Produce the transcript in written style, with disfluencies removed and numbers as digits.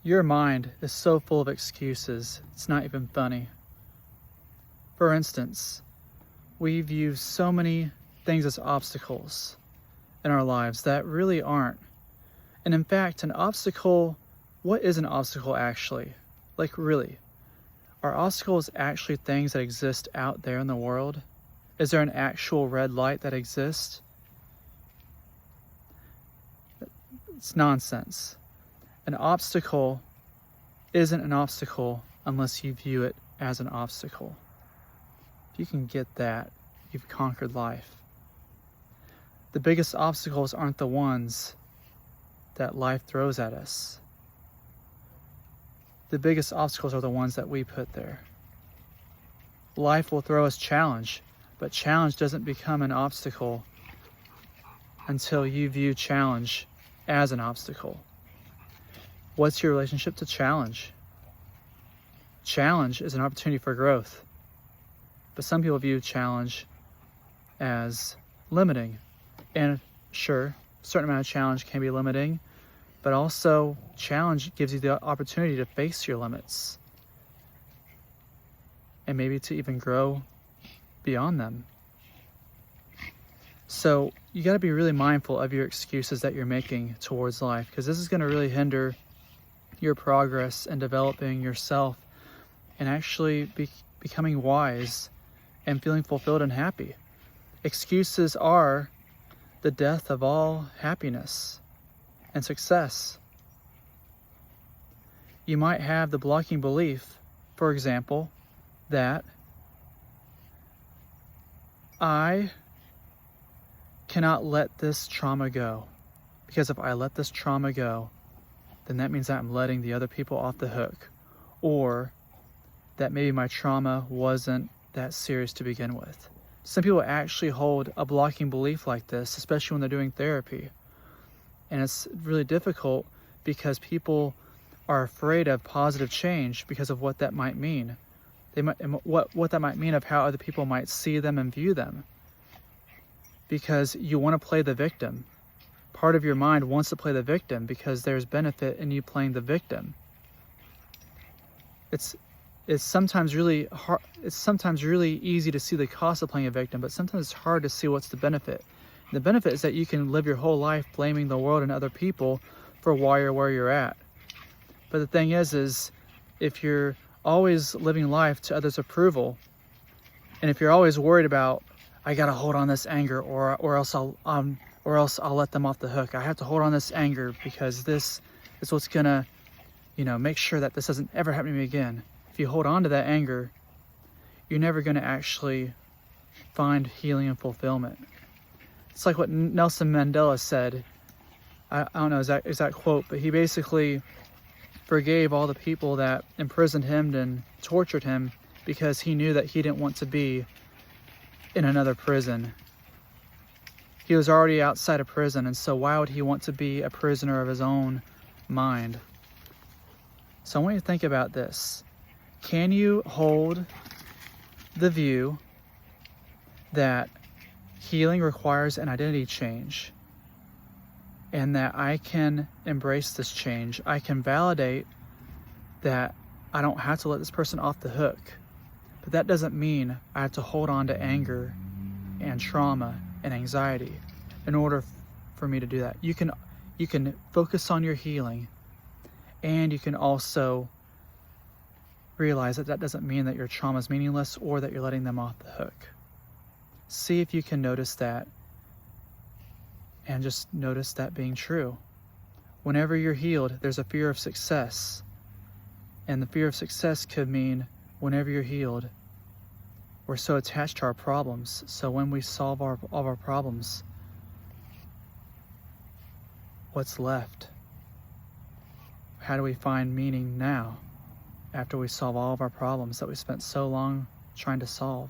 Your mind is so full of excuses, it's not even funny. For instance, we view so many things as obstacles in our lives that really aren't. And in fact, what is an obstacle actually? Like really? Are obstacles actually things that exist out there in the world? Is there an actual red light that exists? It's nonsense. An obstacle isn't an obstacle unless you view it as an obstacle. If you can get that, you've conquered life. The biggest obstacles aren't the ones that life throws at us. The biggest obstacles are the ones that we put there. Life will throw us challenge, but challenge doesn't become an obstacle until you view challenge as an obstacle. What's your relationship to challenge? Challenge is an opportunity for growth, but some people view challenge as limiting. And sure, a certain amount of challenge can be limiting, but also challenge gives you the opportunity to face your limits and maybe to even grow beyond them. So you got to be really mindful of your excuses that you're making towards life, because this is going to really hinder your progress in developing yourself and actually becoming wise and feeling fulfilled and happy. Excuses are the death of all happiness and success. You might have the blocking belief, for example, that I cannot let this trauma go, because if I let this trauma go, then that means that I'm letting the other people off the hook, or that maybe my trauma wasn't that serious to begin with. Some people actually hold a blocking belief like this, especially when they're doing therapy. And it's really difficult because people are afraid of positive change because of what that might mean. What that might mean of how other people might see them and view them. Because you want to play the victim. Part of your mind wants to play the victim because there's benefit in you playing the victim. It's sometimes really hard. It's sometimes really easy to see the cost of playing a victim, but sometimes it's hard to see what's the benefit. And the benefit is that you can live your whole life blaming the world and other people for why you're where you're at. But the thing is if you're always living life to others' approval, and if you're always worried about, I gotta hold on this anger, or else I'll let them off the hook. I have to hold on this anger because this is what's gonna, make sure that this doesn't ever happen to me again. If you hold on to that anger, you're never gonna actually find healing and fulfillment. It's like what Nelson Mandela said. I don't know exact quote, but he basically forgave all the people that imprisoned him and tortured him because he knew that he didn't want to be in another prison. He was already outside of prison, and so why would he want to be a prisoner of his own mind? So I want you to think about this. Can you hold the view that healing requires an identity change, and that I can embrace this change? I can validate that I don't have to let this person off the hook, but that doesn't mean I have to hold on to anger and trauma and anxiety in order for me to do that. You can focus on your healing, and you can also realize that doesn't mean that your trauma is meaningless or that you're letting them off the hook. See if you can notice that, and just notice that being true. Whenever you're healed, there's a fear of success, and the fear of success could mean whenever you're healed, we're so attached to our problems. So when we solve all of our problems, what's left? How do we find meaning now after we solve all of our problems that we spent so long trying to solve?